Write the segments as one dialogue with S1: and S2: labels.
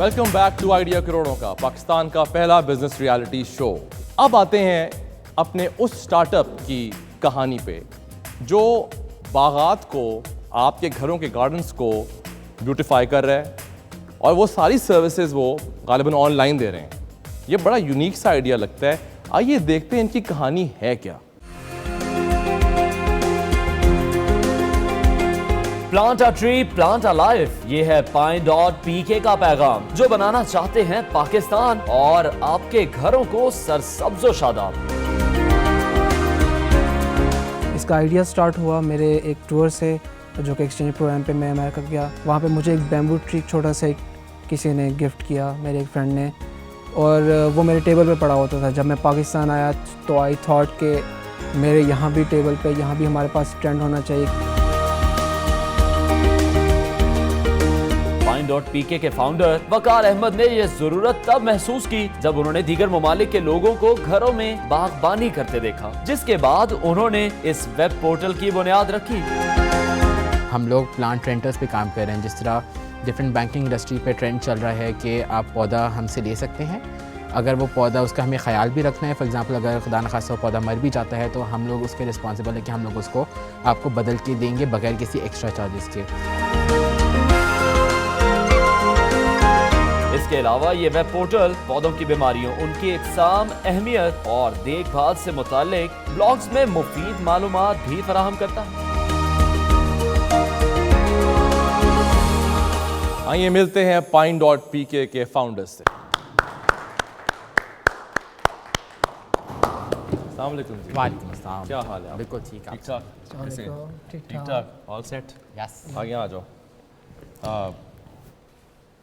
S1: Welcome back to idea کروڑوں کا، پاکستان کا پہلا بزنس ریالٹی شو۔ اب آتے ہیں اپنے اس سٹارٹ اپ کی کہانی پہ جو باغات کو، آپ کے گھروں کے گارڈنز کو بیوٹیفائی کر رہا ہے، اور وہ ساری سروسز وہ غالباً آن لائن دے رہے ہیں۔ یہ بڑا یونیک سا آئیڈیا لگتا ہے، آئیے دیکھتے ہیں ان کی کہانی ہے کیا۔
S2: Plant a tree plant a life, یہ ہے پائن ڈاٹ پی کے کا پیغام جو بنانا چاہتے ہیں پاکستان اور آپ کے گھروں کو سرسبز و شاداب۔
S3: اس کا آئیڈیا سٹارٹ ہوا میرے ایک ٹور سے جو کہ ایکسچینج پروگرام پہ میں امریکہ گیا۔ وہاں پہ مجھے ایک بیمبو ٹری چھوٹا سا کسی نے گفٹ کیا، میرے ایک فرینڈ نے، اور وہ میرے ٹیبل پہ پڑا ہوتا تھا۔ جب میں پاکستان آیا تو آئی تھاٹ کہ میرے یہاں بھی ٹیبل پہ، یہاں بھی ہمارے پاس ٹرینڈ ہونا چاہیے۔
S2: پائن ڈاٹ پی کے فاؤنڈر وقار احمد نے یہ ضرورت تب محسوس کی جب انہوں نے دیگر ممالک کے لوگوں کو گھروں میں باغبانی کرتے دیکھا، جس کے بعد انہوں نے اس ویب پورٹل کی بنیاد رکھی۔
S4: ہم لوگ پلانٹ رینٹرز پہ کام کر رہے ہیں، جس طرح ڈفرینٹ بینکنگ انڈسٹری پہ ٹرینڈ چل رہا ہے کہ آپ پودا ہم سے لے سکتے ہیں اگر وہ پودا، اس کا ہمیں خیال بھی رکھنا ہے۔ فار ایگزامپل اگر خدا نخواستہ پودا مر بھی جاتا ہے تو ہم لوگ اس کے رسپانسبل ہیں کہ ہم لوگ اس کو آپ کو بدل کے دیں گے بغیر کسی ایکسٹرا چارجز کے۔
S2: اس کے علاوہ یہ ویب پورٹل پودوں کی بیماریوں، ان کی اقسام، اہمیت اور دیکھ بھال سے متعلق بلاگز میں مفید معلومات بھی فراہم کرتا ہے۔
S1: آئیے ملتے ہیں پائن ڈاٹ پی کے فاؤنڈر سے۔ السلام علیکم جی۔
S4: وعلیکم السلام،
S1: کیا حال ہے آپ؟
S4: بالکل ٹھیک ہے۔
S1: ٹھیک ٹھاک؟ کیسے؟ ٹھیک ٹھاک، آل سیٹ؟
S4: یس،
S1: آگے آ جاؤ۔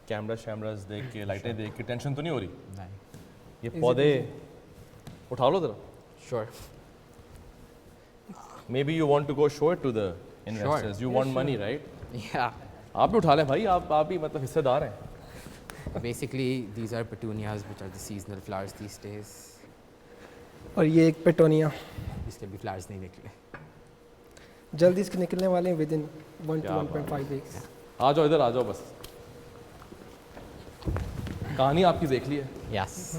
S1: کیمرہ شیمراز دیکھ کے، لائٹیں دیکھ کے ٹینشن تو نہیں ہو رہی؟ یہ پودے اٹھا لو ذرا۔
S4: شور۔
S1: Maybe you want to go show it to the investors, you want money right?
S4: یا
S1: آپ بھی اٹھا لیں بھائی، آپ بھی مطلب حصے دار ہیں۔
S4: Basically these are petunias which are the seasonal flowers these days,
S3: اور یہ ایک پیٹونیا،
S4: اس کے بھی فلاورز نہیں نکلے،
S3: جلدی اس کے نکلنے والے ہیں ود ان 1 to 1.5 ویکس۔
S1: آ جاؤ ادھر، آ جاؤ بس۔ کہانی آپ کی دیکھ لی ہے،
S4: یس،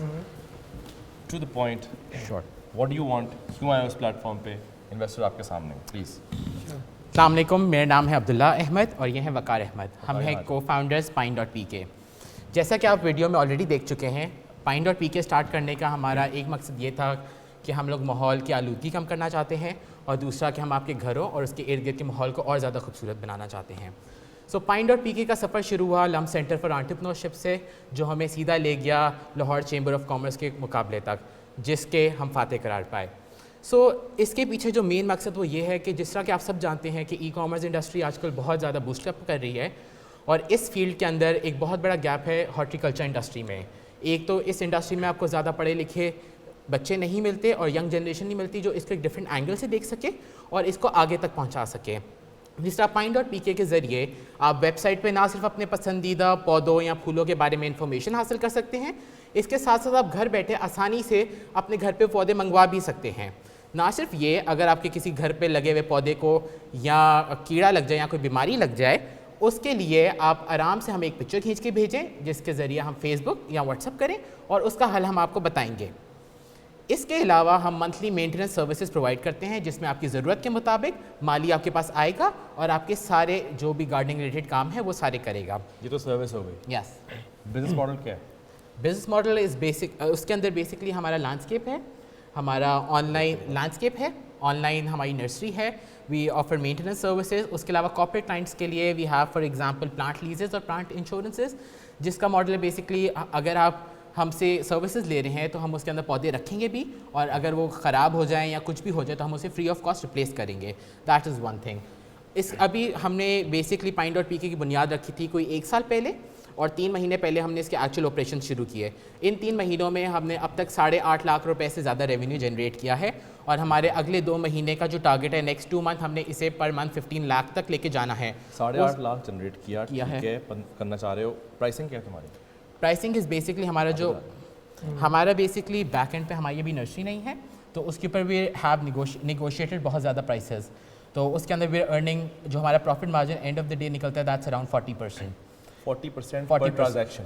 S1: ٹو دا پوائنٹ،
S4: شور۔
S1: What do you want? کیوں آئے اس پلیٹ فارم پہ؟ انویسٹر آپ کے سامنے، پلیز۔
S4: السلام علیکم، میرا نام ہے عبداللہ احمد اور یہ ہے وقار احمد، ہم ہیں کو فاؤنڈرز پائن ڈاٹ پی کے۔ جیسا کہ آپ ویڈیو میں آلریڈی دیکھ چکے ہیں، پائن ڈاٹ پی کے اسٹارٹ کرنے کا ہمارا ایک مقصد یہ تھا کہ ہم لوگ ماحول کی آلودگی کم کرنا چاہتے ہیں، اور دوسرا کہ ہم آپ کے گھروں اور اس کے ارد گرد کے ماحول کو اور زیادہ خوبصورت بنانا چاہتے ہیں۔ سو پائن ڈاٹ پی کے کا سفر شروع ہوا لم سینٹر فار انٹرپرینیورشپ سے، جو ہمیں سیدھا لے گیا لاہور چیمبر آف کامرس کے مقابلے تک، جس کے ہم فاتح قرار پائے۔ سو اس کے پیچھے جو مین مقصد وہ یہ ہے کہ جس طرح کہ آپ سب جانتے ہیں کہ ای کامرس انڈسٹری آج کل بہت زیادہ بوسٹ اپ کر رہی ہے، اور اس فیلڈ کے اندر ایک بہت بڑا گیپ ہے ہارٹیکلچر انڈسٹری میں۔ ایک تو اس انڈسٹری میں آپ کو زیادہ پڑھے لکھے بچے نہیں ملتے اور ینگ جنریشن نہیں ملتی جو اس کو ایک ڈفرینٹ اینگل سے دیکھ سکے اور اس کو آگے تک پہنچا سکے۔ جس طرح پائن ڈاٹ پی کے ذریعے آپ ویب سائٹ پہ نہ صرف اپنے پسندیدہ پودوں یا پھولوں کے بارے میں انفارمیشن حاصل کر سکتے ہیں، اس کے ساتھ ساتھ آپ گھر بیٹھے آسانی سے اپنے گھر پہ پودے منگوا بھی سکتے ہیں۔ نہ صرف یہ، اگر آپ کے کسی گھر پہ لگے ہوئے پودے کو یا کیڑا لگ جائے یا کوئی بیماری لگ جائے، اس کے لیے آپ آرام سے ہمیں ایک پکچر کھینچ کے بھیجیں، جس کے ذریعے ہم فیس بک یا واٹس ایپ کریں اور اس کا حل ہم آپ کو بتائیں گے۔ اس کے علاوہ ہم منتھلی مینٹیننس سروسز پرووائڈ کرتے ہیں، جس میں آپ کی ضرورت کے مطابق مالی آپ کے پاس آئے گا اور آپ کے سارے جو بھی گارڈننگ ریلیٹڈ کام ہے وہ سارے کرے گا۔
S1: یہ تو سروس ہو گئی۔
S4: یس۔
S1: بزنس ماڈل کیا ہے؟
S4: بزنس ماڈل از بیسک، اس کے اندر بیسکلی ہمارا لینڈسکیپ ہے، ہمارا آن لائن لینڈسکیپ ہے، آن لائن ہماری نرسری ہے، وی آفر مینٹیننس سروسز۔ اس کے علاوہ کارپوریٹ کلائنٹس کے لیے we have for example plant leases اور پلانٹ انشورنسز، جس کا ماڈل بیسکلی اگر آپ ہم سے سروسز لے رہے ہیں تو ہم اس کے اندر پودے رکھیں گے بھی، اور اگر وہ خراب ہو جائیں یا کچھ بھی ہو جائے تو ہم اسے فری آف کاسٹ ریپلیس کریں گے۔ That is one thing. ابھی ہم نے بیسکلی پائن ڈاٹ پی کے کی بنیاد رکھی تھی کوئی 1 سال پہلے، اور 3 مہینے پہلے ہم نے اس کے ایکچوئل آپریشن شروع کیے۔ ان 3 مہینوں میں ہم نے اب تک 8.5 لاکھ روپے سے زیادہ ریونیو جنریٹ کیا ہے، اور ہمارے اگلے 2 مہینے کا جو ٹارگیٹ ہے نیکسٹ 2 منتھ، ہم نے اسے پر منتھ 15 لاکھ تک لے کے جانا ہے۔
S1: 8.5 لاکھ جنریٹ کیا ہے، کرنا چاہ رہے ہو۔ پرائسنگ کیا ہے تمہاری؟
S4: پرائسنگ از بیسکلی ہمارا بیسکلی بیک اینڈ پہ ہماری ابھی نرسری نہیں ہے، تو اس کے اوپر وی ہیو نیگوشیٹڈ بہت زیادہ پرائسز، تو اس کے اندر وی آر ارننگ، جو ہمارا profit margin end of the day نکلتا ہے دیٹس اراؤنڈ 40%۔
S1: 40% per transaction.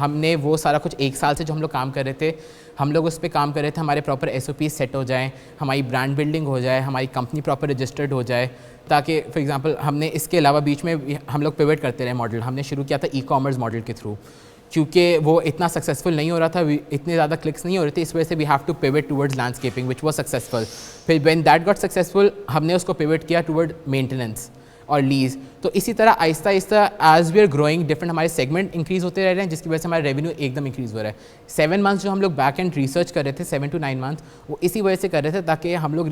S4: ہم نے وہ سارا کچھ 1 سال سے جو ہم لوگ کام کر رہے تھے, ہم لوگ اس پہ کام کر رہے تھے, ہمارے پراپر SOPs سیٹ ہو جائیں, ہماری برانڈ بلڈنگ ہو جائے, ہماری کمپنی پراپر رجسٹرڈ ہو جائے, تاکہ فار ایگزامپل ہم نے اس کے علاوہ بیچ میں ہم لوگ پیوٹ کرتے رہے ماڈل. ہم نے شروع کیا تھا ای-کامرس ماڈل کے تھرو, کیونکہ وہ اتنا سکسیزفل نہیں ہو رہا تھا, اتنے زیادہ کلکس نہیں ہو رہے تھے, اس وجہ سے we have to pivot towards landscaping which was successful. پھر وین دیٹ گاٹ سکسیزفل ہم نے اس کو پیوٹ کیا ٹورڈ مینٹیننس اور لیز. تو اسی طرح آہستہ آہستہ as we are growing different ہمارے سیگمنٹ انکریز ہوتے رہ رہے ہیں, جس کی وجہ سے ہمارا ریونیو ایک دم انکریز ہو رہا ہے. 7 منتھس جو ہم لوگ بیک اینڈ ریسرچ کر رہے تھے, 7 to 9 منتھ, وہ اسی وجہ سے کر رہے تھے تاکہ ہم لوگ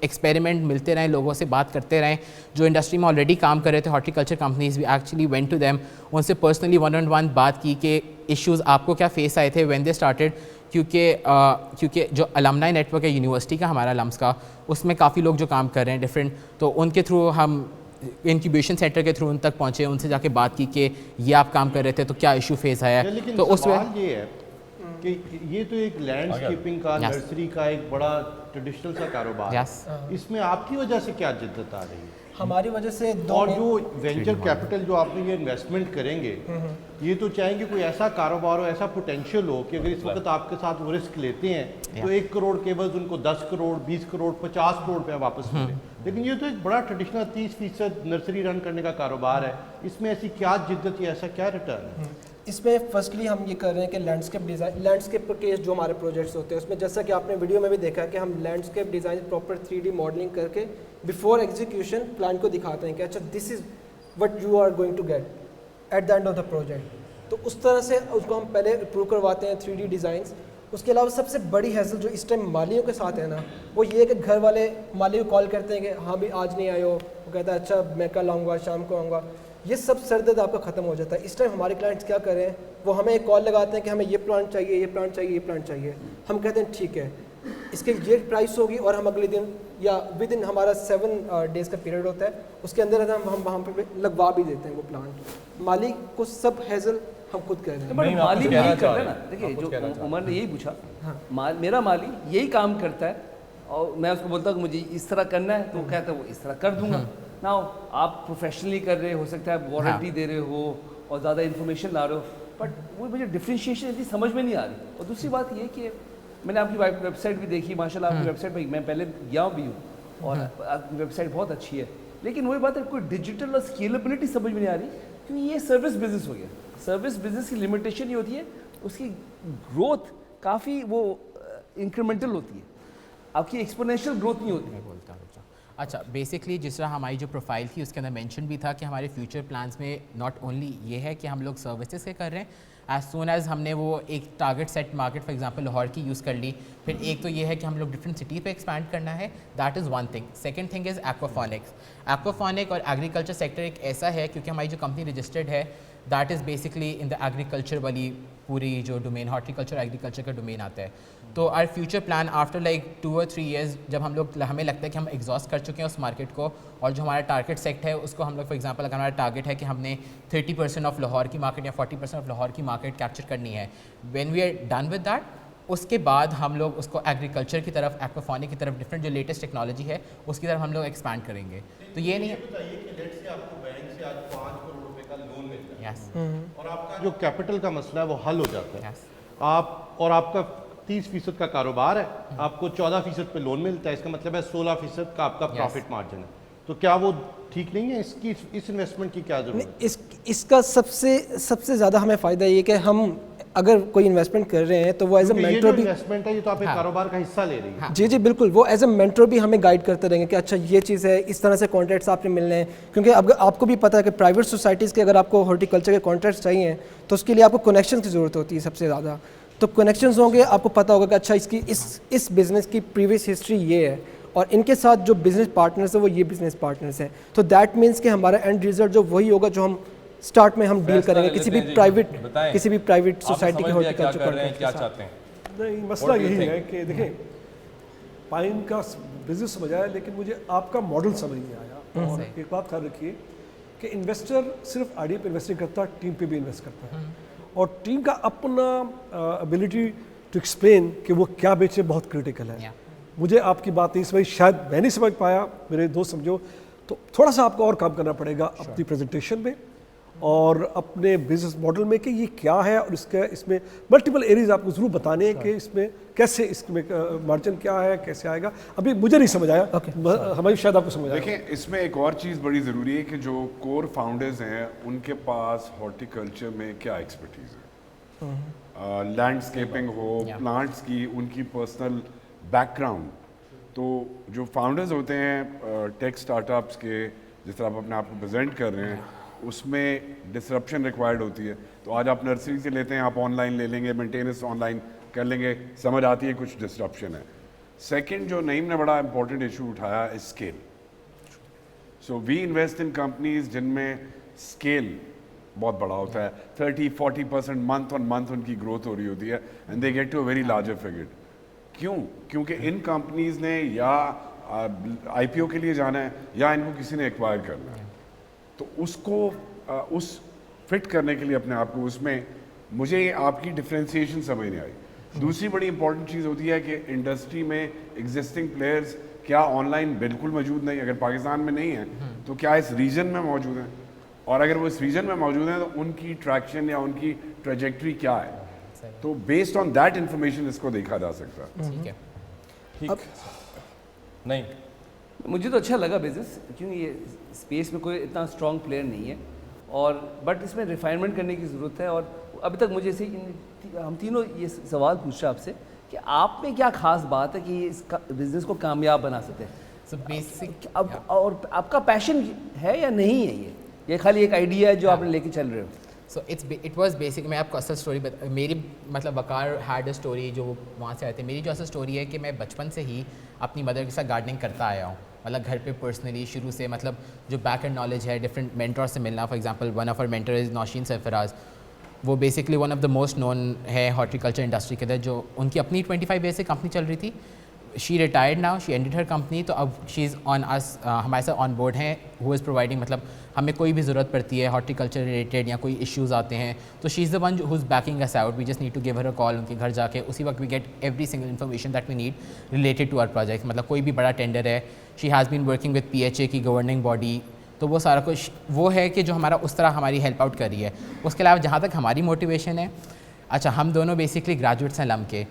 S4: ایکسپیریمنٹ ملتے رہیں, لوگوں سے بات کرتے رہیں جو انڈسٹری میں آلریڈی کام کر رہے تھے, horticulture companies. We actually went to them, ان سے پرسنلی 1-on-1 بات کی کہ ایشوز آپ کو کیا فیس آئے تھے وین دے اسٹارٹیڈ, کیونکہ جو المنائی نیٹ ورک ہے یونیورسٹی کا ہمارا لمس کا, اس میں کافی لوگ جو کام کر رہے ہیں ڈفرینٹ, تو ان کے تھرو ہم انکیوبیشن سینٹر کے تھرو ان تک پہنچے, ان سے جا کے بات کی کہ یہ آپ کام کر رہے تھے تو کیا ایشو فیس آیا. تو اس
S5: سوال یہ ہے کہ یہ تو ایک لینڈسکیپنگ کا, نرسری کا ایک بڑا ٹریڈیشنل سا کاروبار ہے, اس میں آپ کی وجہ سے کیا جدت آ رہی ہے؟
S6: ہماری وجہ سے
S5: اور جو وینچر کیپٹل جو آپ نے یہ انویسٹمنٹ کریں گے, یہ تو چاہیں گے کوئی ایسا کاروبار ہو, ایسا پوٹینشیل ہو کہ اگر اس وقت آپ کے ساتھ وہ رسک لیتے ہیں تو 1 کروڑ کیبلز ان کو 10 کروڑ 20 کروڑ 50 کروڑ پہ واپس ملے. لیکن یہ تو ایک بڑا ٹریڈیشنل 30% نرسری رن کرنے کا کاروبار ہے, اس میں ایسی کیا جدت یا ایسا کیا ریٹرن ہے؟
S6: اس میں فرسٹلی ہم یہ کر رہے ہیں کہ لینڈسکیپ ڈیزائن, لینڈسکیپ کے جو ہمارے پروجیکٹس ہوتے ہیں اس میں جیسا کہ آپ نے ویڈیو میں بھی دیکھا ہے کہ ہم landscape design proper 3D modelling کر کے بیفور ایگزیکیوشن کلائنٹ کو دکھاتے ہیں کہ اچھا this is what you are going to get at the end of the project. تو اس طرح سے اس کو ہم پہلے اپروو کرواتے ہیں 3D ڈیزائنس. اس کے علاوہ سب سے بڑی ہیزل جو اس ٹائم مالیوں کے ساتھ ہے نا, وہ یہ ہے کہ گھر والے مالی کو کال کرتے ہیں کہ ہاں بھی آج نہیں آئے ہو, وہ کہتا ہے اچھا میں کل آؤں گا, شام کو آؤں گا. یہ سب سر درد آپ کا ختم ہو جاتا ہے. اس ٹائم ہمارے کلائنٹس کیا کر رہے ہیں, وہ ہمیں ایک کال لگاتے ہیں کہ ہمیں یہ پلانٹ چاہیے, یہ پلانٹ چاہیے, یہ پلانٹ چاہیے. ہم کہتے ہیں ٹھیک ہے اس کے یہ پرائس ہوگی, اور ہم اگلے دن یا ود ان ہمارا 7 days کا پیریڈ ہوتا ہے, اس کے اندر ہم وہاں پہ لگوا بھی دیتے ہیں وہ پلانٹ. مالی کو سب ہیزل ہم خود کر رہے ہیں.
S7: مالی بھی یہی کرتا ہے نا, دیکھیے جو عمر نے یہی پوچھا, میرا مالی یہی کام کرتا ہے اور میں اس کو بولتا ہوں کہ مجھے اس طرح کرنا ہے تو وہ کہتا ہے وہ اس طرح کر دوں گا. نا آپ پروفیشنلی کر رہے ہو سکتا ہے وارنٹی دے رہے ہو اور زیادہ انفارمیشن لا رہے ہو, بٹ وہ مجھے ڈفرینشیشن اتنی سمجھ میں نہیں آ رہی. اور دوسری بات یہ کہ میں نے آپ کی ویب سائٹ بھی دیکھی, ماشاء اللہ آپ کی ویب سائٹ پہ میں پہلے گیا بھی ہوں اور آپ کی ویب سائٹ بہت اچھی ہے, لیکن وہی بات ہے کوئی ڈیجیٹل اور اسکیلیبلٹی سمجھ میں نہیں آ رہی, کیونکہ یہ سروس بزنس ہو گیا. سروس بزنس کی لمیٹیشن یہ ہوتی ہے, اس کی گروتھ کافی وہ انکریمنٹل ہوتی ہے, آپ کی ایکسپونینشیل گروتھ نہیں ہوتی.
S4: اچھا بیسکلی جس طرح ہماری جو پروفائل تھی اس کے اندر مینشن بھی تھا کہ ہمارے فیوچر پلانس میں ناٹ اونلی یہ ہے کہ ہم لوگ سروسز کے کر رہے ہیں, ایز سون ایز ہم نے وہ ایک target set market for example Lahore کی یوز کر لی, پھر ایک تو یہ ہے کہ ہم لوگ ڈفرینٹ سٹی پہ ایکسپینڈ کرنا ہے, that is one thing. Second thing is aquaponics. Aquaponic اور ایگریکلچر سیکٹر ایک ایسا ہے کیونکہ ہماری جو کمپنی رجسٹرڈ ہے that is basically in the agriculture والی پوری جو ڈومین ہارٹیکلچر ایگریکلچر کا ڈومین آتا ہے. تو our future plan after like 2 or 3 years جب ہمیں لگتا ہے کہ ہم ایگزاسٹ کر چکے ہیں اس مارکیٹ کو, اور جو ہمارا ٹارگیٹ سیکٹ ہے اس کو ہم لوگ فار ایگزامپل اگر ہمارا ٹارگیٹ ہے کہ ہم نے 30% آف لاہور کی مارکیٹ یا 40% آف لاہور کی مارکیٹ کیپچر کرنی ہے, when we are done with that, اس کے بعد ہم لوگ اس کو ایگریکلچر کی طرف, ایکوافونک کی طرف, ڈفرینٹ جو لیٹسٹ ٹیکنالوجی ہے اس کی طرف ہم لوگ ایکسپینڈ کریں گے. تو یہ نہیں
S5: اور آپ کا جو کیپٹل کا مسئلہ ہے وہ حل ہو جاتا ہے. آپ کا 30% کا کاروبار ہے, آپ کو 14% پہ لون ملتا ہے, اس کا مطلب ہے 16% کا آپ کا پروفٹ مارجن ہے. تو کیا وہ ٹھیک نہیں ہے؟ اس انویسٹمنٹ کی کیا ضرورت ہے؟
S6: اس کا سب سے زیادہ ہمیں فائدہ یہ کہ ہم اگر کوئی انویسٹمنٹ کر رہے ہیں تو وہ ایز اے مینٹر بھی
S5: انویسٹمنٹ ہے, یہ تو آپ ایک کاروبار کا حصہ لے رہی ہیں.
S6: جی بالکل, وہ ایز اے مینٹر بھی ہمیں گائیڈ کرتے رہیں گے کہ اچھا یہ چیز ہے, اس طرح سے کانٹریکٹس آپ نے ملنے ہیں. کیونکہ اب آپ کو بھی پتہ ہے کہ پرائیویٹ سوسائٹیز کے اگر آپ کو ہارٹیکلچر کے کانٹریکٹس چاہیے تو اس کے لیے آپ کو کنیکشن کی ضرورت ہوتی ہے سب سے زیادہ. تو کنیکشنز ہوں گے, آپ کو پتہ ہوگا کہ اچھا اس بزنس کی پریویس ہسٹری یہ ہے, اور ان کے ساتھ جو بزنس پارٹنرز ہیں وہ یہ بزنس پارٹنرز ہیں. تو دیٹ مینس کہ ہمارا اینڈ ریزلٹ جو وہی ہوگا جو ہم اسٹارٹ میں ہم ڈیل کریں گے کسی بھی پرائیویٹ سوسائٹی کے ہارٹیکلچر کانٹریکٹ کے ساتھ.
S8: نہیں, مسئلہ یہی ہے کہ دیکھیں پائن کا بزنس سمجھ آیا, لیکن مجھے آپ کا ماڈل سمجھ نہیں آیا. اور ایک بات خیال رکھیے کہ انویسٹر صرف آئیڈیا پہ انویسٹ نہیں کرتا, ٹیم پہ بھی انویسٹ کرتا ہے, اور ٹیم کا اپنا ابیلٹی ٹو ایکسپلین کہ وہ کیا بیچے بہت کریٹیکل ہے. مجھے آپ کی بات نہیں سمجھ, شاید میں نہیں سمجھ پایا, میرے دوست سمجھو, تو تھوڑا سا آپ کو اور کام کرنا پڑے گا اپنی پریزنٹیشن میں اور اپنے بزنس ماڈل میں کہ یہ کیا ہے اور اس میں ملٹیپل ایریز آپ کو ضرور بتانے ہیں کہ اس میں کیسے اس میں مارجن کیا ہے, کیسے آئے گا. ابھی مجھے نہیں سمجھ آیا, ہماری شاید آپ کو سمجھ آیا.
S9: دیکھیں اس میں ایک اور چیز بڑی ضروری ہے کہ جو کور فاؤنڈرز ہیں ان کے پاس ہارٹیکلچر میں کیا ایکسپرٹیز ہے, لینڈسکیپنگ ہو, پلانٹس کی, ان کی پرسنل بیک گراؤنڈ. تو جو فاؤنڈرز ہوتے ہیں ٹیک اسٹارٹ اپس کے, جس طرح آپ اپنے آپ کو پریزنٹ کر رہے ہیں, اس میں ڈسرپشن ریکوائرڈ ہوتی ہے. تو آج آپ نرسری سے لیتے ہیں, آپ آن لائن لے لیں گے, مینٹیننس آن لائن کر لیں گے, سمجھ آتی ہے کچھ ڈسرپشن ہے. سیکنڈ جو نعیم نے بڑا امپورٹنٹ ایشو اٹھایا ہے scale. So we invest in companies جن میں اسکیل بہت بڑا ہوتا ہے, 30-40% منتھ آن منتھ ان کی گروتھ ہو رہی ہوتی ہے, and they get to a very larger figure. کیوں؟ کیونکہ ان کمپنیز نے یا آئی پی او کے لیے جانا ہے یا ان کو کسی نے ایکوائر کرنا ہے. تو اس کو اس فٹ کرنے کے لیے اپنے آپ کو, اس میں مجھے آپ کی ڈفرینسیشن سمجھ نہیں آئی. دوسری بڑی امپورٹنٹ چیز ہوتی ہے کہ انڈسٹری میں ایگزسٹنگ پلیئرز کیا آن لائن بالکل موجود نہیں, اگر پاکستان میں نہیں ہیں تو کیا اس ریجن میں موجود ہیں, اور اگر وہ اس ریجن میں موجود ہیں تو ان کی ٹریکشن یا ان کی ٹریجیکٹری کیا ہے. تو بیسڈ آن دیٹ انفارمیشن اس کو دیکھا جا سکتا ہے.
S4: ٹھیک ہے.
S1: ٹھیک نہیں,
S7: مجھے تو اچھا لگا بزنس, کیونکہ یہ اسپیس میں کوئی اتنا اسٹرانگ پلیئر نہیں ہے, اور بٹ اس میں ریفائنمنٹ کرنے کی ضرورت ہے. اور ابھی تک مجھے سے ہم تینوں یہ سوال پوچھ رہے ہیں آپ سے کہ آپ میں کیا خاص بات ہے کہ اس کا بزنس کو کامیاب بنا سکتے ہیں.
S4: سو بیسک
S7: اب اور آپ کا پیشن ہے یا نہیں ہے, یہ خالی ایک آئیڈیا ہے جو آپ نے لے کے چل رہے ہو؟
S4: So it was basic. میں آپ کو اصل اسٹوری میری مطلب وقار ہیڈ اے اسٹوری جو وہاں سے آئے تھے. میری جو اصل اسٹوری ہے کہ میں بچپن سے ہی اپنی مدر کے ساتھ گارڈننگ کرتا آیا ہوں, مطلب گھر پہ پرسنلی شروع سے, مطلب جو بیک اینڈ نالج ہے ڈفرینٹ مینٹور سے ملنا. For example one of our mentor is Nausheen Sarfaraz, وہ basically one of the most known ہے ہارٹیکلچر انڈسٹری کے اندر. جو ان کی اپنی 25 ایئر سے کمپنی چل رہی تھی, شی ریٹائرڈ ناؤ, شی اینڈیڈ ہر کمپنی. تو اب شی از آن اس, ہمارے ساتھ آن بورڈ ہیں, ہو از پرووائڈنگ, مطلب ہمیں کوئی بھی ضرورت پڑتی ہے ہارٹیکلچر ریلیٹڈ یا کوئی ایشوز آتے ہیں تو she is the one who is backing us out. We just need to give her a call, ان کے گھر جا کے اسی وقت we get every single information that we need related to our project. مطلب کوئی بھی بڑا ٹینڈر ہے, she has been working with PHA کی گورننگ باڈی, تو وہ سارا کچھ وہ ہے کہ جو ہمارا اس طرح ہماری ہیلپ آؤٹ کر رہی ہے. اس کے علاوہ جہاں تک ہماری موٹیویشن ہے, اچھا ہم دونوں بیسکلی گریجویٹس ہیں لم کے,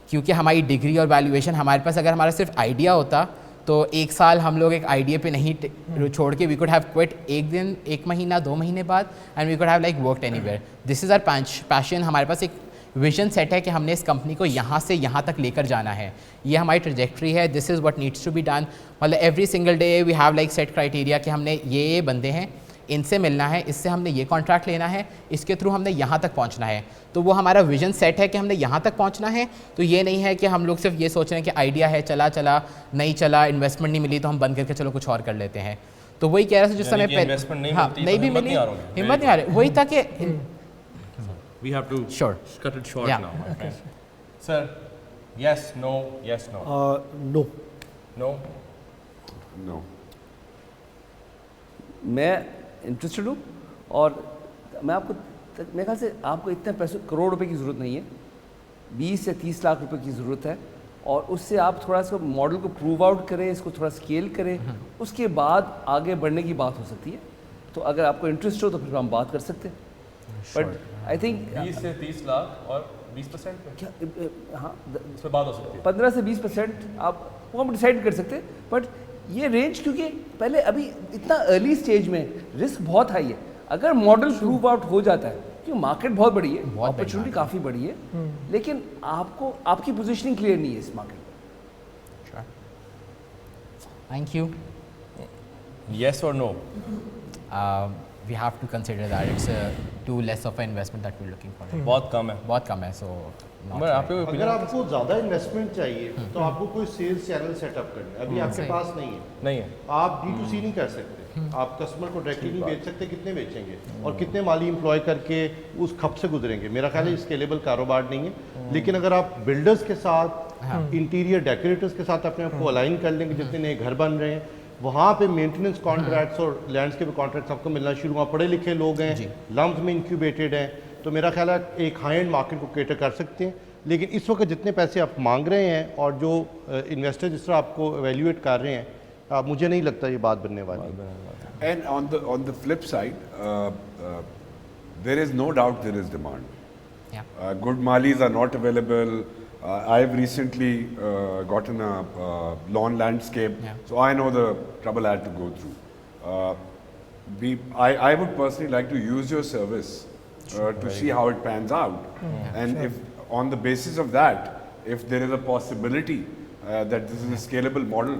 S4: کیونکہ ہماری ڈگری اور ویلیویشن ہمارے پاس, اگر ہمارا صرف آئیڈیا ہوتا تو ایک سال ہم لوگ ایک آئیڈیا پہ نہیں چھوڑ کے وی کوڈ ہیو کوئٹ ایک دن, ایک مہینہ, 2 مہینے بعد, and we could have like worked anywhere. This is our passion. ہمارے پاس ایک ویژن سیٹ ہے کہ ہم نے اس کمپنی کو یہاں سے یہاں تک لے کر جانا ہے, یہ ہماری ٹریجیکٹری ہے, this is what needs to be done. مطلب every single day we have like set criteria کہ ہم نے یہ بندے ہیں, ان سے ملنا ہے, اس سے ہم نے یہ کانٹریکٹ لینا ہے, اس کے تھرو ہم نے یہاں تک پہنچنا ہے. تو وہ ہمارا ویژن سیٹ ہے کہ ہم نے یہاں تک پہنچنا ہے. تو یہ نہیں ہے کہ ہم لوگ صرف یہ سوچ رہے ہیں کہ آئیڈیا ہے, چلا نہیں چلا, انویسٹمنٹ نہیں ملی تو ہم بند کر کے چلو کچھ اور کر لیتے ہیں. تو وہی کہہ رہا تھا جس سمے نہیں بھی ملی, ہمت نہیں آ رہی, وہی تھا کہ
S1: we have to
S4: sure
S1: cut it short
S4: Yeah.
S1: now, my friend. Sir, yes, no, yes, no.
S8: No.
S1: No?
S9: No.
S7: میں انٹرسٹڈ ہوں, اور میں آپ کو میرے خیال سے آپ کو اتنے پیسے کروڑ روپے کی ضرورت نہیں ہے, 20 سے 30 لاکھ روپے کی ضرورت ہے, اور اس سے آپ تھوڑا سا ماڈل کو پروو آؤٹ کریں, اس کو تھوڑا اسکیل کریں, اس کے بعد آگے بڑھنے کی بات ہو سکتی ہے. تو اگر آپ کو انٹرسٹ ہو تو پھر ہم بات کر سکتے ہیں. بٹ آئی تھنک
S1: 20 سے 30 لاکھ اور 20%
S7: ہاں
S1: اس پہ بات ہو سکتی ہے.
S7: 15 سے 20% آپ وہ ہم ڈیسائڈ کر سکتے ہیں. بٹ یہ رینج کیونکہ پہلے ابھی اتنا ارلی اسٹیج میں رسک بہت ہائی ہے. اگر ماڈل پروو آؤٹ ہو جاتا ہے, کیونکہ مارکیٹ بہت بڑی ہے, اپرچونیٹی کافی بڑی ہے, لیکن آپ کو آپ کی پوزیشننگ کلیئر نہیں ہے اس مارکیٹ میں.
S4: Thank you.
S1: Yes or no?
S4: We have to consider that it's too less of an investment that we're looking for.
S1: بہت کم ہے.
S4: بہت کم ہے, so
S1: میں آپ کو
S5: اگر آپ کو زیادہ انویسٹمنٹ چاہیے تو آپ کو کوئی سیلز چینل سیٹ اپ کرنا ہے. ابھی آپ کے پاس نہیں ہے. آپ D2C نہیں کر سکتے, آپ کسٹمر کو ڈائریکٹلی نہیں بیچ سکتے. کتنے بیچیں گے اور کتنے مالی امپلوائے کر کے اس کھپ سے گزریں گے؟ میرا خیال ہے اسکیلیبل کاروبار نہیں ہے. لیکن اگر آپ بلڈرز کے ساتھ, انٹیریئر ڈیکوریٹرز کے ساتھ اپنے آپ کو الائن کر لیں گے, جتنے نئے گھر بن رہے ہیں وہاں پہ مینٹیننس کانٹریکٹس اور لینڈسکیپ کانٹریکٹس آپ کو ملنا شروع ہوا, پڑھے لکھے لوگ ہیں, لمز میں انکیوبیٹڈ ہیں, تو میرا خیال ہے ایک ہائی اینڈ مارکیٹ کو کیٹر کر سکتے ہیں. لیکن اس وقت جتنے پیسے آپ مانگ رہے ہیں اور جو انویسٹر جس طرح آپ کو ایویلیویٹ کر رہے ہیں, مجھے نہیں لگتا یہ بات بننے والی.
S9: And on the flip side, there is no doubt there is demand.
S4: Yeah.
S9: Good malis are not available. I've recently gotten a lawn landscape,
S4: Yeah.
S9: so I know the trouble I had to go through. I would personally like to use your service to see how it pans out. And if on the basis of that, if there is a possibility that this is a scalable model,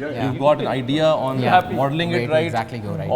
S1: you got an idea on modeling it
S4: Way to
S1: right,
S4: exactly go right,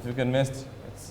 S1: If you convinced, it's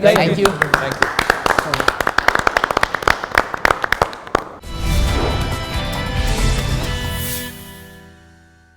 S4: Thank you.